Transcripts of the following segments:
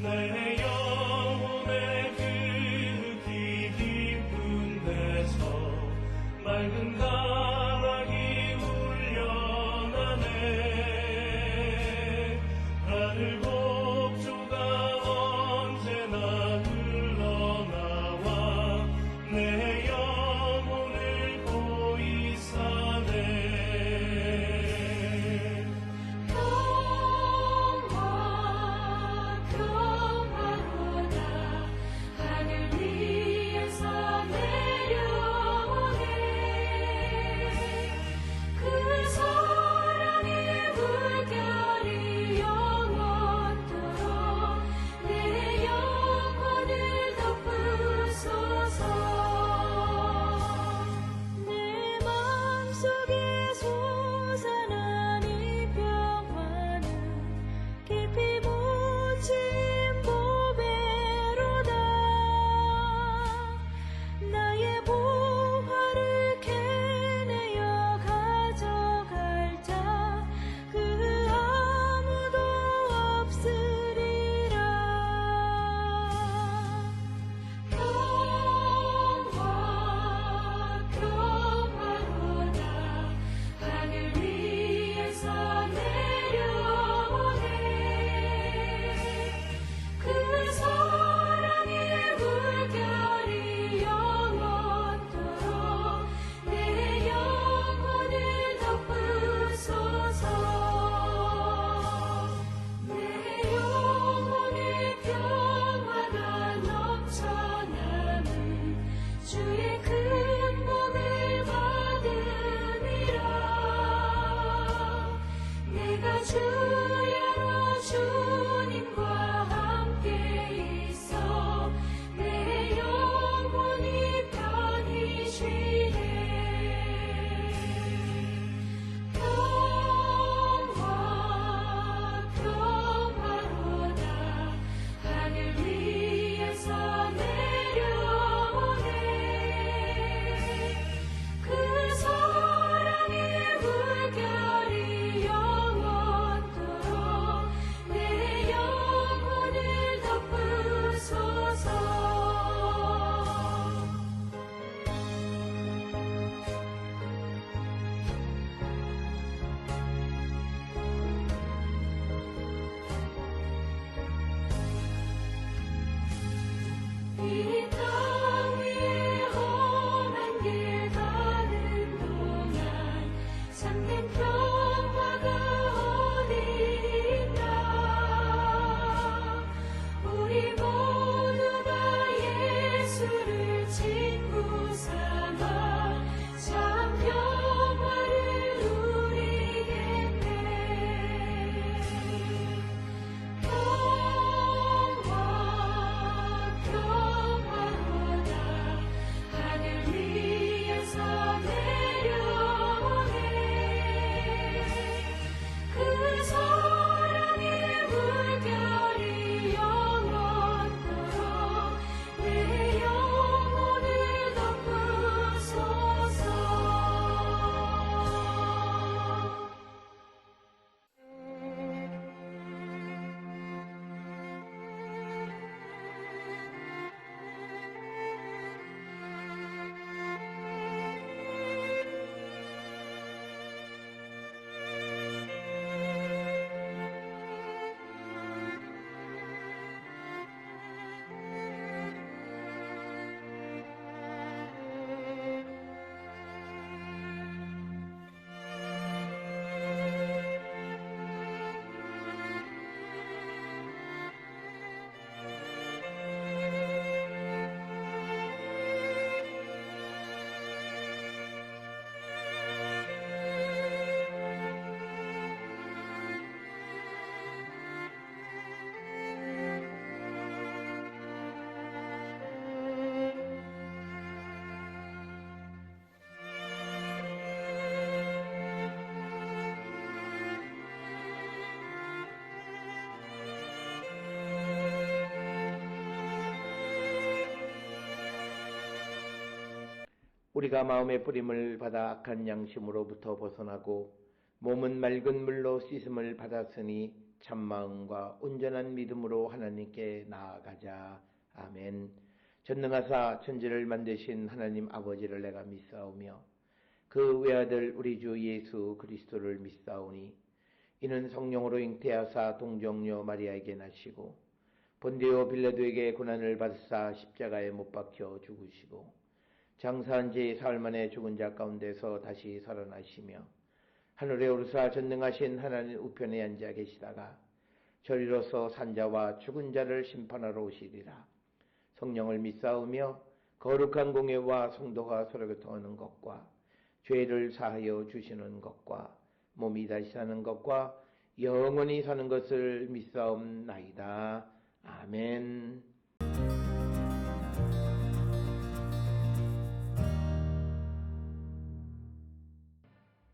내 영혼의 그 깊은 데서 맑은 가락이 울려나네. 하늘 곡조가 언제나 흘러나와 내 영혼을 고이 사네. 우리가 마음의 뿌림을 받아 악한 양심으로부터 벗어나고 몸은 맑은 물로 씻음을 받았으니 참마음과 온전한 믿음으로 하나님께 나아가자. 아멘. 전능하사 천지를 만드신 하나님 아버지를 내가 믿사오며 그 외아들 우리 주 예수 그리스도를 믿사오니 이는 성령으로 잉태하사 동정녀 마리아에게 나시고 본디오 빌라도에게 고난을 받으사 십자가에 못 박혀 죽으시고 장사한 지 사흘 만에 죽은 자 가운데서 다시 살아나시며 하늘에 오르사 전능하신 하나님 우편에 앉아 계시다가 저리로서 산자와 죽은 자를 심판하러 오시리라. 성령을 믿사오며 거룩한 공예와 성도가 서로 교통하는 것과 죄를 사하여 주시는 것과 몸이 다시 사는 것과 영원히 사는 것을 믿사옵나이다. 아멘.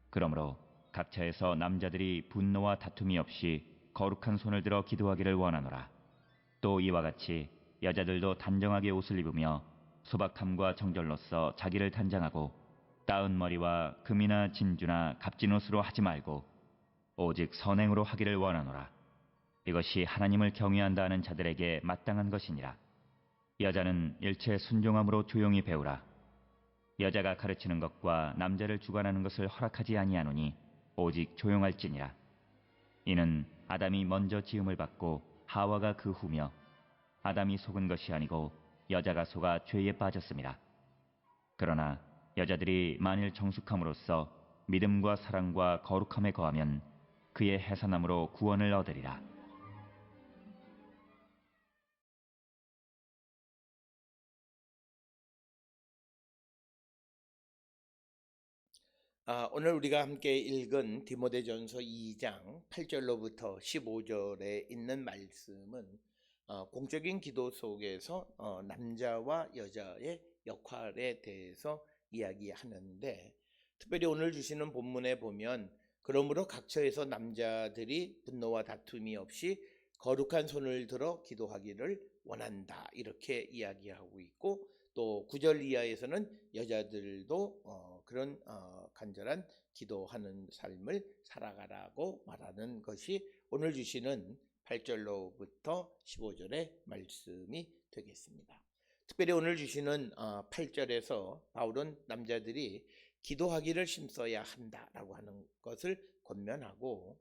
그러므로 각처에서 남자들이 분노와 다툼이 없이 거룩한 손을 들어 기도하기를 원하노라. 또 이와 같이 여자들도 단정하게 옷을 입으며 소박함과 정절로서 자기를 단장하고 따은 머리와 금이나 진주나 값진 옷으로 하지 말고 오직 선행으로 하기를 원하노라. 이것이 하나님을 경외한다 하는 자들에게 마땅한 것이니라. 여자는 일체 순종함으로 조용히 배우라. 여자가 가르치는 것과 남자를 주관하는 것을 허락하지 아니하노니 오직 조용할지니라. 이는 아담이 먼저 지음을 받고 하와가 그 후며 아담이 속은 것이 아니고 여자가 속아 죄에 빠졌습니다. 그러나 여자들이 만일 정숙함으로써 믿음과 사랑과 거룩함에 거하면 그의 해산함으로 구원을 얻으리라. 오늘 우리가 함께 읽은 디모데전서 2장 8절로부터 15절에 있는 말씀은 공적인 기도 속에서 남자와 여자의 역할에 대해서 이야기하는데, 특별히 오늘 주시는 본문에 보면 그러므로 각처에서 남자들이 분노와 다툼이 없이 거룩한 손을 들어 기도하기를 원한다, 이렇게 이야기하고 있고, 또 9절 이하에서는 여자들도 그런 간절한 기도하는 삶을 살아가라고 말하는 것이 오늘 주시는 8절로부터 15절의 말씀이 되겠습니다. 특별히 오늘 주시는 8절에서 바울은 남자들이 기도하기를 힘써야 한다라고 하는 것을 권면하고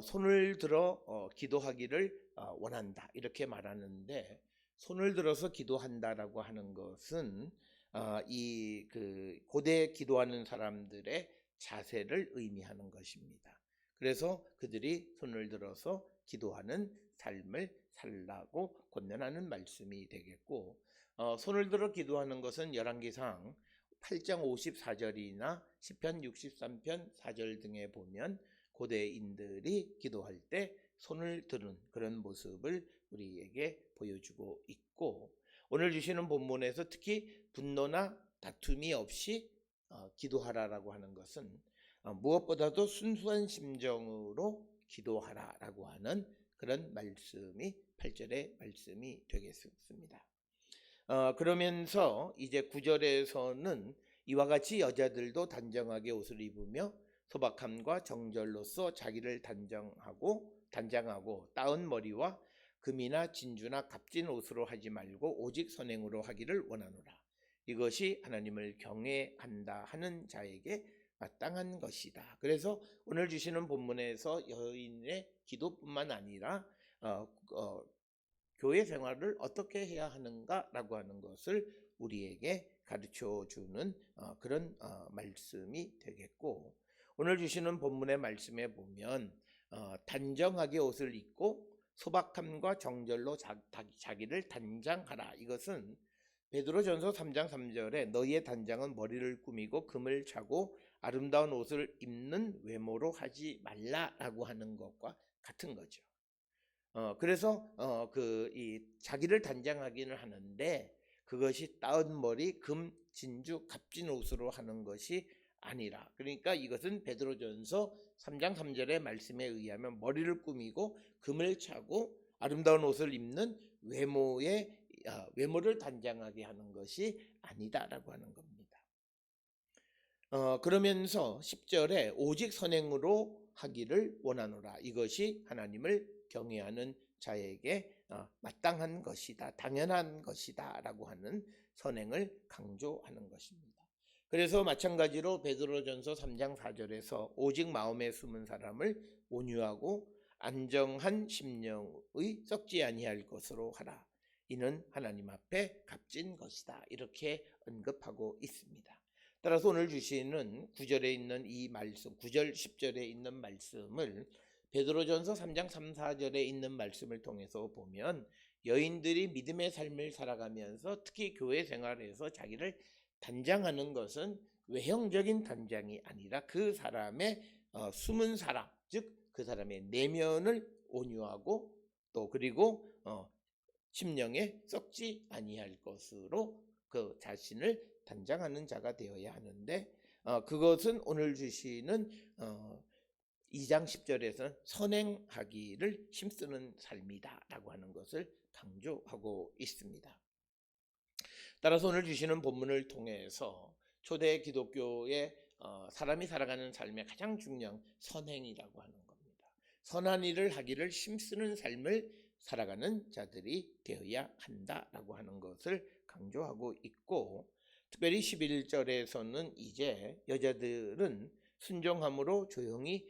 손을 들어 기도하기를 원한다, 이렇게 말하는데, 손을 들어서 기도한다라고 하는 것은 이 고대 기도하는 사람들의 자세를 의미하는 것입니다. 그래서 그들이 손을 들어서 기도하는 삶을 살라고 권면하는 말씀이 되겠고, 손을 들어 기도하는 것은 열왕기상 8장 54절이나 시편 63편 4절 등에 보면 고대인들이 기도할 때 손을 드는 그런 모습을 우리에게 보여주고 있고, 오늘 주시는 본문에서 특히 분노나 다툼이 없이 기도하라라고 하는 것은 무엇보다도 순수한 심정으로 기도하라라고 하는 그런 말씀이 8절의 말씀이 되겠습니다. 그러면서 이제 9절에서는 이와 같이 여자들도 단정하게 옷을 입으며 소박함과 정절로서 자기를 단장하고 따은 머리와 금이나 진주나 값진 옷으로 하지 말고 오직 선행으로 하기를 원하노라. 이것이 하나님을 경외한다 하는 자에게 마땅한 것이다. 그래서 오늘 주시는 본문에서 여인의 기도뿐만 아니라 교회 생활을 어떻게 해야 하는가라고 하는 것을 우리에게 가르쳐주는 그런 말씀이 되겠고, 오늘 주시는 본문의 말씀에 보면 단정하게 옷을 입고 소박함과 정절로 자기를 단장하라. 이것은 베드로전서 3장 3절에 너희의 단장은 머리를 꾸미고 금을 차고 아름다운 옷을 입는 외모로 하지 말라라고 하는 것과 같은 거죠. 그래서 이 자기를 단장하기는 하는데 그것이 따은 머리, 금, 진주, 값진 옷으로 하는 것이 아니라, 그러니까 이것은 베드로전서 3장 3절의 말씀에 의하면 머리를 꾸미고 금을 차고 아름다운 옷을 입는 외모를 단장하게 하는 것이 아니다라고 하는 겁니다. 그러면서 10절에 오직 선행으로 하기를 원하노라. 이것이 하나님을 경외하는 자에게 마땅한 것이다, 당연한 것이다 라고 하는 선행을 강조하는 것입니다. 그래서 마찬가지로 베드로전서 3장 4절에서 오직 마음에 숨은 사람을 온유하고 안정한 심령의 썩지 아니할 것으로 하라. 이는 하나님 앞에 값진 것이다. 이렇게 언급하고 있습니다. 따라서 오늘 주시는 9절에 있는 이 말씀, 9절 10절에 있는 말씀을 베드로전서 3장 3, 4절에 있는 말씀을 통해서 보면 여인들이 믿음의 삶을 살아가면서 특히 교회 생활에서 자기를 단장하는 것은 외형적인 단장이 아니라 그 사람의 숨은 사람, 즉 그 사람의 내면을 온유하고 또 그리고 심령에 썩지 아니할 것으로 그 자신을 단장하는 자가 되어야 하는데 그것은 오늘 주시는 2장 10절에서는 선행하기를 힘쓰는 삶이다 라고 하는 것을 강조하고 있습니다. 따라서 오늘 주시는 본문을 통해서 초대 기독교의 사람이 살아가는 삶의 가장 중요한 선행이라고 하는 겁니다. 선한 일을 하기를 힘쓰는 삶을 살아가는 자들이 되어야 한다라고 하는 것을 강조하고 있고, 특별히 11절에서는 이제 여자들은 순종함으로 조용히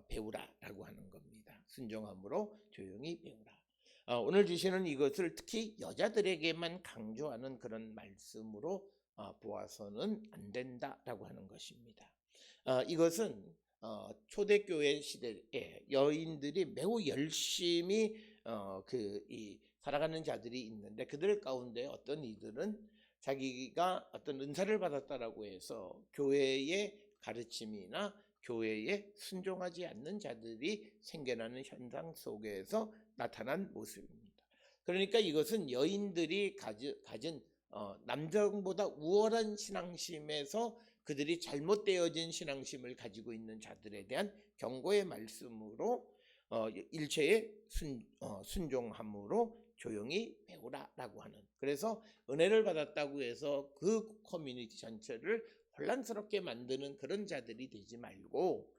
배우라라고 하는 겁니다. 순종함으로 조용히 배우라. 오늘 주시는 이것을 특히 여자들에게만 강조하는 그런 말씀으로 보아서는 안 된다라고 하는 것입니다. 이것은 초대교회 시대에 여인들이 매우 열심히 살아가는 자들이 있는데 그들 가운데 어떤 이들은 자기가 어떤 은사를 받았다라고 해서 교회의 가르침이나 교회에 순종하지 않는 자들이 생겨나는 현상 속에서 나타난 모습입니다. 그러니까 이것은 여인들이 가진 남성보다 우월한 신앙심에서 그들이 잘못되어진 신앙심을 가지고 있는 자들에 대한 경고의 말씀으로 일체에 순종함으로 조용히 배우라라고 하는, 그래서 은혜를 받았다고 해서 그 커뮤니티 전체를 혼란스럽게 만드는 그런 자들이 되지 말고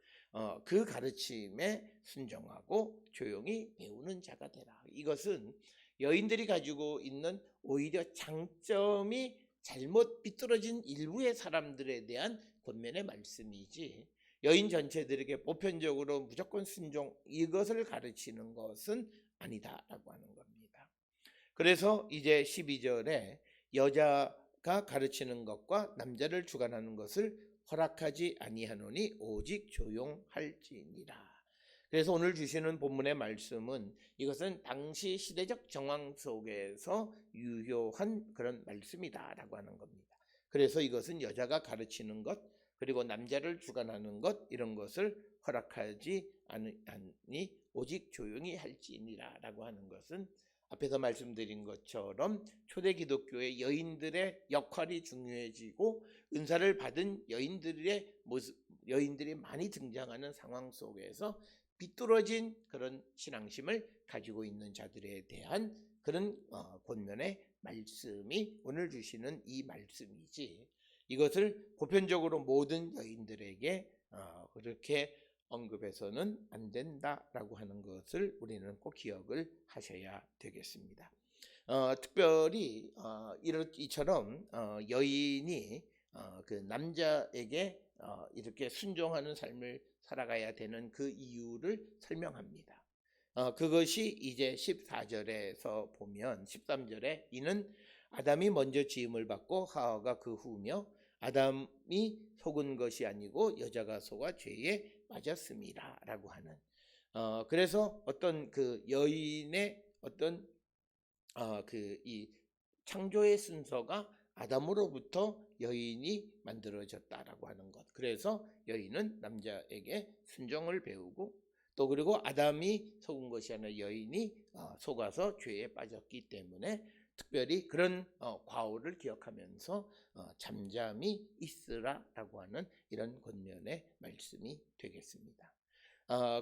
그 가르침에 순종하고 조용히 배우는 자가 되라. 이것은 여인들이 가지고 있는 오히려 장점이 잘못 비뚤어진 일부의 사람들에 대한 권면의 말씀이지 여인 전체들에게 보편적으로 무조건 순종 이것을 가르치는 것은 아니다라고 하는 겁니다. 그래서 이제 12절에 여자가 가르치는 것과 남자를 주관하는 것을 허락하지 아니하노니 오직 조용할지니라. 그래서 오늘 주시는 본문의 말씀은 이것은 당시 시대적 정황 속에서 유효한 그런 말씀이다라고 하는 겁니다. 그래서 이것은 여자가 가르치는 것 그리고 남자를 주관하는 것 이런 것을 허락하지 않니 오직 조용히 할지니라라고 하는 것은 앞에서 말씀드린 것처럼 초대 기독교의 여인들의 역할이 중요해지고 은사를 받은 여인들의 모습, 여인들이 많이 등장하는 상황 속에서 비뚤어진 그런 신앙심을 가지고 있는 자들에 대한 그런 권면의 말씀이 오늘 주시는 이 말씀이지 이것을 보편적으로 모든 여인들에게 그렇게 언급해서는 안 된다라고 하는 것을 우리는 꼭 기억을 하셔야 되겠습니다. 특별히 이처럼 여인이 그 남자에게 이렇게 순종하는 삶을 살아가야 되는 그 이유를 설명합니다. 그것이 이제 14절에서 보면 13절에 이는 아담이 먼저 지음을 받고 하와가 그 후며 아담이 속은 것이 아니고 여자가 속아 죄에 빠졌음이라 라고 하는 그래서 어떤 그 여인의 어떤 이 창조의 순서가 아담으로부터 여인이 만들어졌다라고 하는 것. 그래서 여인은 남자에게 순종을 배우고 또 그리고 아담이 속은 것이 아니라 여인이 속아서 죄에 빠졌기 때문에 특별히 그런 과오를 기억하면서 잠잠히 있으라라고 하는 이런 권면의 말씀이 되겠습니다.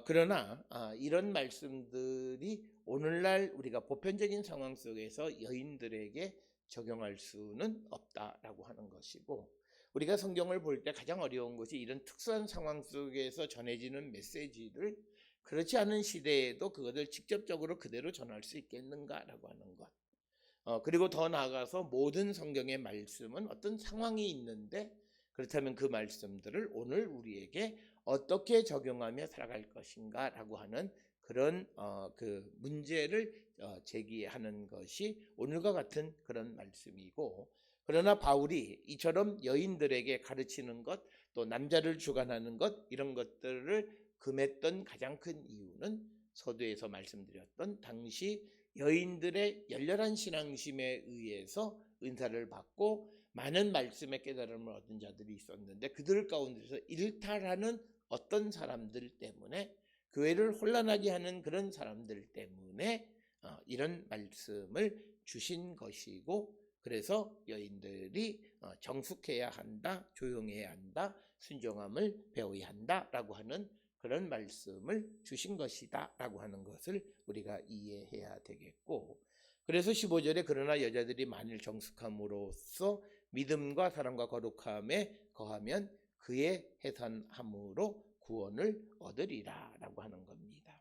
그러나 이런 말씀들이 오늘날 우리가 보편적인 상황 속에서 여인들에게 적용할 수는 없다라고 하는 것이고 우리가 성경을 볼 때 가장 어려운 것이 이런 특수한 상황 속에서 전해지는 메시지를 그렇지 않은 시대에도 그것을 직접적으로 그대로 전할 수 있겠는가라고 하는 것. 그리고 더 나아가서 모든 성경의 말씀은 어떤 상황이 있는데 그렇다면 그 말씀들을 오늘 우리에게 어떻게 적용하며 살아갈 것인가라고 하는 그런 그 문제를 제기하는 것이 오늘과 같은 그런 말씀이고, 그러나 바울이 이처럼 여인들에게 가르치는 것, 또 남자를 주관하는 것, 이런 것들을 금했던 가장 큰 이유는 서두에서 말씀드렸던 당시 여인들의 열렬한 신앙심에 의해서 은사를 받고 많은 말씀의 깨달음을 얻은 자들이 있었는데, 그들 가운데서 일탈하는 어떤 사람들 때문에, 교회를 혼란하게 하는 그런 사람들 때문에 이런 말씀을 주신 것이고, 그래서 여인들이 정숙해야 한다, 조용해야 한다, 순종함을 배워야 한다라고 하는 그런 말씀을 주신 것이다 라고 하는 것을 우리가 이해해야 되겠고, 그래서 15절에 그러나 여자들이 만일 정숙함으로써 믿음과 사랑과 거룩함에 거하면 그의 해산함으로 구원을 얻으리라 라고 하는 겁니다.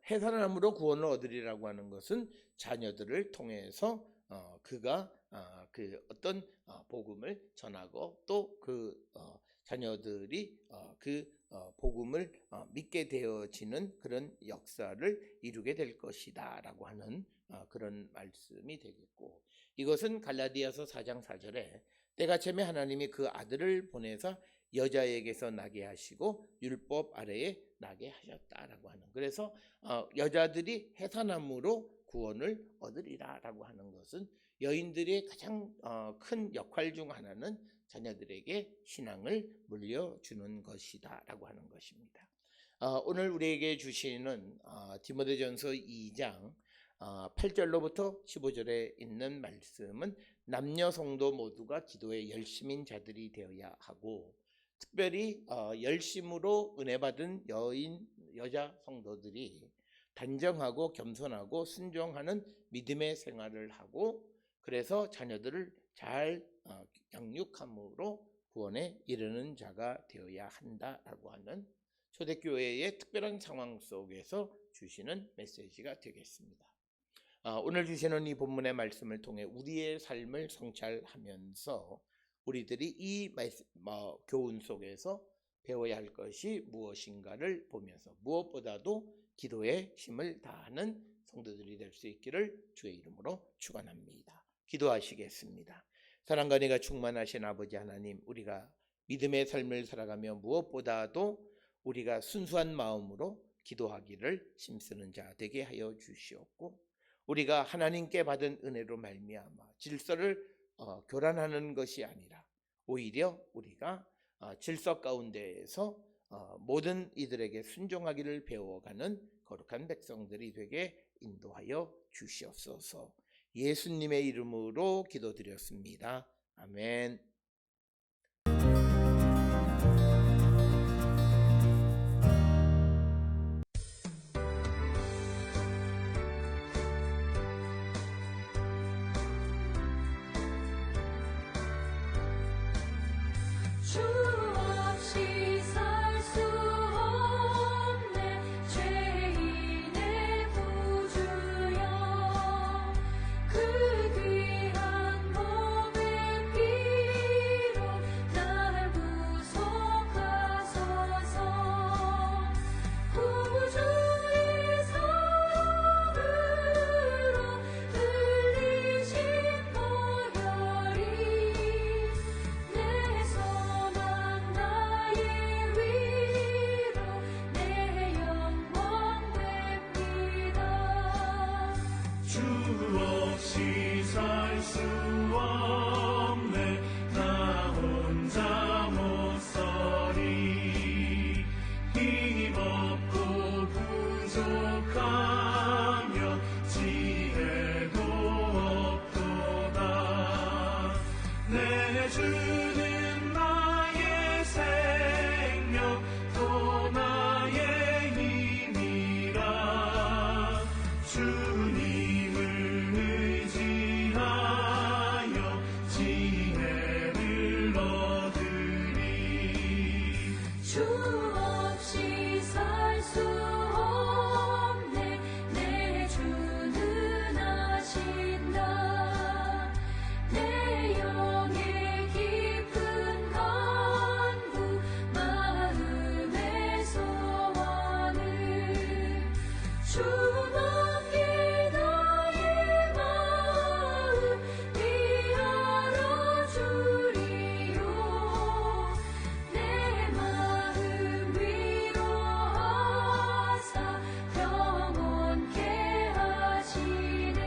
해산함으로 구원을 얻으리라고 하는 것은 자녀들을 통해서 그가 그 어떤 복음을 전하고 또 그 자녀들이 그 복음을 믿게 되어지는 그런 역사를 이루게 될 것이다 라고 하는 그런 말씀이 되겠고, 이것은 갈라디아서 4장 4절에 때가 차면 하나님이 그 아들을 보내서 여자에게서 나게 하시고 율법 아래에 나게 하셨다라고 하는, 그래서 여자들이 해산함으로 구원을 얻으리라 라고 하는 것은 여인들의 가장 큰 역할 중 하나는 자녀들에게 신앙을 물려주는 것이다 라고 하는 것입니다. 오늘 우리에게 주시는 디모데전서 2장 8절로부터 15절에 있는 말씀은 남녀 성도 모두가 기도에 열심인 자들이 되어야 하고, 특별히 열심으로 은혜 받은 여자 성도들이 단정하고 겸손하고 순종하는 믿음의 생활을 하고, 그래서 자녀들을 잘 양육함으로 구원에 이르는 자가 되어야 한다라고 하는 초대교회의 특별한 상황 속에서 주시는 메시지가 되겠습니다. 오늘 주시는 이 본문의 말씀을 통해 우리의 삶을 성찰하면서 우리들이 이 교훈 속에서 배워야 할 것이 무엇인가를 보면서 무엇보다도 기도에 힘을 다하는 성도들이 될 수 있기를 주의 이름으로 축원합니다. 기도하시겠습니다. 사랑과 은혜가 충만하신 아버지 하나님, 우리가 믿음의 삶을 살아가며 무엇보다도 우리가 순수한 마음으로 기도하기를 힘쓰는 자 되게 하여 주시옵고, 우리가 하나님께 받은 은혜로 말미암아 질서를 교란하는 것이 아니라 오히려 우리가 질서 가운데에서 모든 이들에게 순종하기를 배워가는 거룩한 백성들이 되게 인도하여 주시옵소서. 예수님의 이름으로 기도드렸습니다. 아멘. 주 없이 살 수 없네 죄인의 구주여 그 귀한 몸의 피로 날 구속하소서 구주의 사랑으로 흘리신 보혈이 내 소망 나의 위로 내 영광 됩니다. 주 없이 살 수 없네 나 혼자 못 서리 힘없고 부족하며 지혜도 없도다 내 주는 나의 생명 또 나의 힘이라 주님을 의지하여 주밖에 나의 마음 위하러 주리요 내 마음 위로하사 평온케 하시네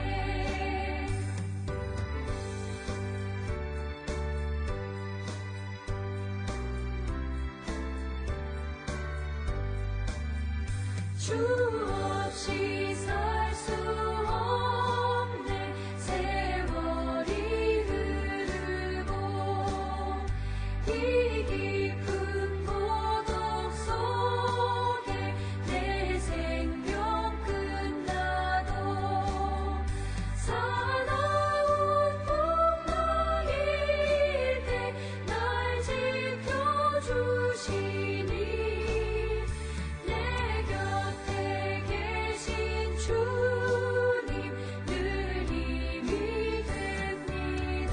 주 없이 살 수 없네 세월이 흐르고 이 깊은 고독 속에 내 생명 끝나도 사나운 풍랑일 때 날 지켜주시니 내 곁에 계신 주님 늘 힘이 됩니다.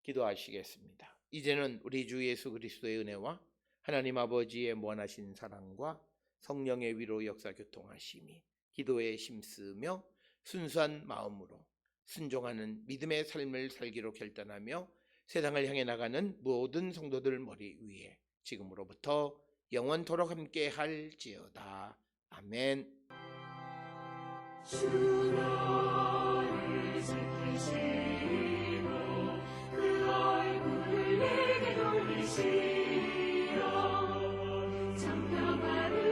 기도하시겠습니다. 이제는 우리 주 예수 그리스도의 은혜와 하나님 아버지의 무한하신 사랑과 성령의 위로 역사 교통하심이 기도에 힘쓰며 순수한 마음으로 순종하는 믿음의 삶을 살기로 결단하며 세상을 향해 나가는 모든 성도들 머리 위에 지금으로부터 영원토록 함께 할지어다. 아멘. 주 너를 지키시고 그 얼굴을 내게 돌리시어 장평화를